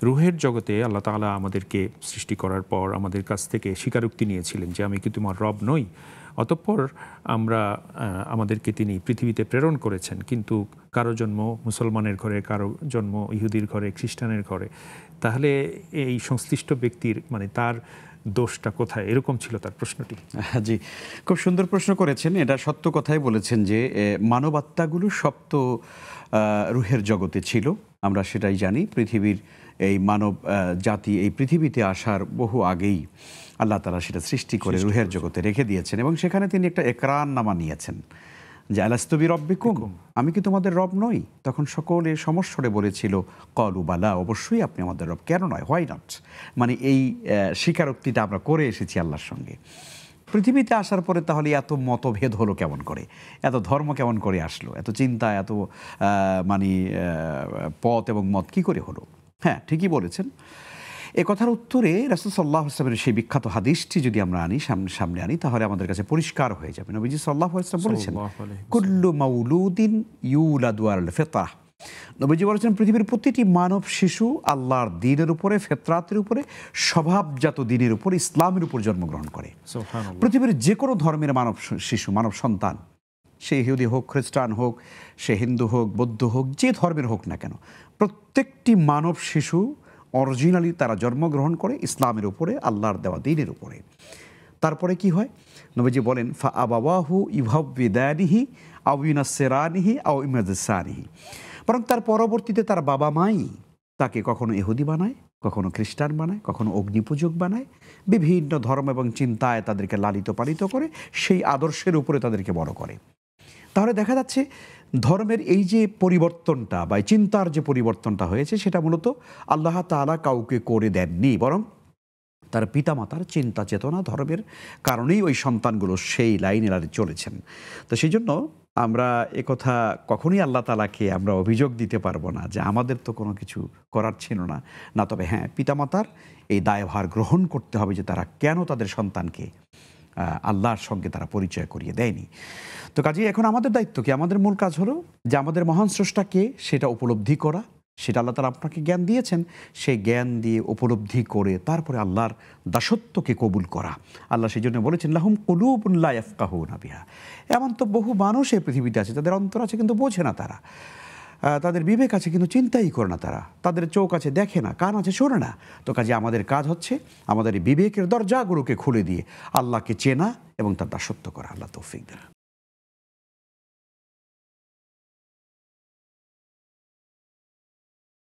রুহের জগতে আল্লাহ তাআলা আমাদেরকে সৃষ্টি করার পর আমাদের কাছ থেকে স্বীকারোক্তি নিয়েছিলেন যে আমি কি তোমার রব নই। অতঃপর আমাদেরকে তিনি পৃথিবীতে প্রেরণ করেছেন, কিন্তু কারো জন্ম মুসলমানের ঘরে, কারো জন্ম ইহুদির ঘরে, খ্রিস্টানের ঘরে। তাহলে এই সংশ্লিষ্ট ব্যক্তির মানে তার দোষটা কোথায়, এরকম ছিল তার প্রশ্নটি। জি, খুব সুন্দর প্রশ্ন করেছেন। এটা সত্য কথাই বলেছেন যে মানবাত্মাগুলো সব তো রুহের জগতে ছিল, আমরা সেটাই জানি। পৃথিবীর এই মানব জাতি এই পৃথিবীতে আসার বহু আগেই আল্লাহ তাআলা সেটা সৃষ্টি করে রুহের জগতে রেখে দিয়েছেন, এবং সেখানে তিনি একটা একরার নামা নিয়েছেন যে আলাস্তু বিরব্বিকুম, আমি কি তোমাদের রব নই? তখন সকলে সমস্বরে বলেছিল ক্বালু বালা, অবশ্যই আপনি আমাদের রব, কেন নয়, হোয়াই নট। মানে এই স্বীকারোক্তিটা আমরা করে এসেছি আল্লাহর সঙ্গে। পৃথিবীতে আসার পরে তাহলে এত মতভেদ হলো কেমন করে, এত ধর্ম কেমন করে আসলো, এত চিন্তা, এত মানে পথ এবং মত কি করে হলো? হ্যাঁ, ঠিকই বলেছেন। এ কথার উত্তরে রাসূল সাল্লাল্লাহু আলাইহি ওয়াসাল্লামের সেই বিখ্যাত হাদিসটি যদি আমরা সামনে আনি, তাহলে আমাদের কাছে পরিষ্কার হয়ে যাবে। নবীজি সাল্লাল্লাহু আলাইহি ওয়াসাল্লাম বলেছেন, কুল্লু মাউলুদিন ইউলাদু আলাল ফিতরাহ। নবীজি বলেছেন, পৃথিবীর প্রতিটি মানব শিশু আল্লাহর দ্বীনের উপরে, ফিতরাতের উপরে, স্বভাবজাত দ্বীনের উপর, ইসলামের উপর জন্মগ্রহণ করে। পৃথিবীর যে কোনো ধর্মের মানব শিশু, মানব সন্তান, সে ইহুদি হোক, খ্রিস্টান হোক, সে হিন্দু হোক, বৌদ্ধ হোক, যে ধর্মের হোক না কেন, প্রত্যেকটি মানব শিশু অরিজিনালি তারা জন্মগ্রহণ করে ইসলামের উপরে, আল্লাহর দেওয়া দ্বীনের উপরে। তারপরে কি হয়? নবীজি বলেন, ফা আবাওয়াহু ইউহাব্বিদানিহি আও ইউনাসসিরানিহি আও ইউমাজ্জিসানিহি। বরং তার পরবর্তীতে তার বাবা মাই তাকে কখনো ইহুদি বানায়, কখনো খ্রিস্টান বানায়, কখনো অগ্নিপূজক বানায়, বিভিন্ন ধর্ম এবং চিন্তায় তাদেরকে লালিত পালিত করে, সেই আদর্শের উপরে তাদেরকে বড় করে। তাহলে দেখা যাচ্ছে ধর্মের এই যে পরিবর্তনটা বা চিন্তার যে পরিবর্তনটা হয়েছে, সেটা মূলত আল্লাহ তাআলা কাউকে করে দেননি, বরং তার পিতামাতার চিন্তা চেতনা ধর্মের কারণেই ওই সন্তানগুলো সেই লাইনে চলেছেন। তো সেই জন্য আমরা একথা কখনোই আল্লাহ তাআলাকে আমরা অভিযোগ দিতে পারবো না যে আমাদের তো কোনো কিছু করার ছিল না। না, তবে হ্যাঁ, পিতামাতার এই দায়ভার গ্রহণ করতে হবে যে তারা কেন তাদের সন্তানকে আল্লাহর সঙ্গে তারা পরিচয় করিয়ে দেয়নি। তো কাজেই এখন আমাদের দায়িত্ব কি? আমাদের মূল কাজ হলো যে আমাদের মহান স্রষ্টাকে সেটা উপলব্ধি করা, সেটা আল্লাহ তাআলা আপনাকে জ্ঞান দিয়েছেন, সেই জ্ঞান দিয়ে উপলব্ধি করে তারপরে আল্লাহর দাসত্বকে কবুল করা। আল্লাহ সেই জন্য বলেছেন, লাহুম কুলুবুন লা ইয়াফকাহুনা বিহা। এমন তো বহু মানুষ এই পৃথিবীতে আছে, তাদের অন্তর আছে কিন্তু বোঝে না তারা, তাদের বিবেক আছে কিন্তু চিন্তাই করে না তারা, তাদের চোখ আছে দেখে না, কান আছে শোনে না। তো কাজে আমাদের কাজ হচ্ছে আমাদের বিবেকের দরজাগুলোকে খুলে দিয়ে আল্লাহকে চেনা এবং তার দাসত্ব করা। আল্লাহ তৌফিক দেন।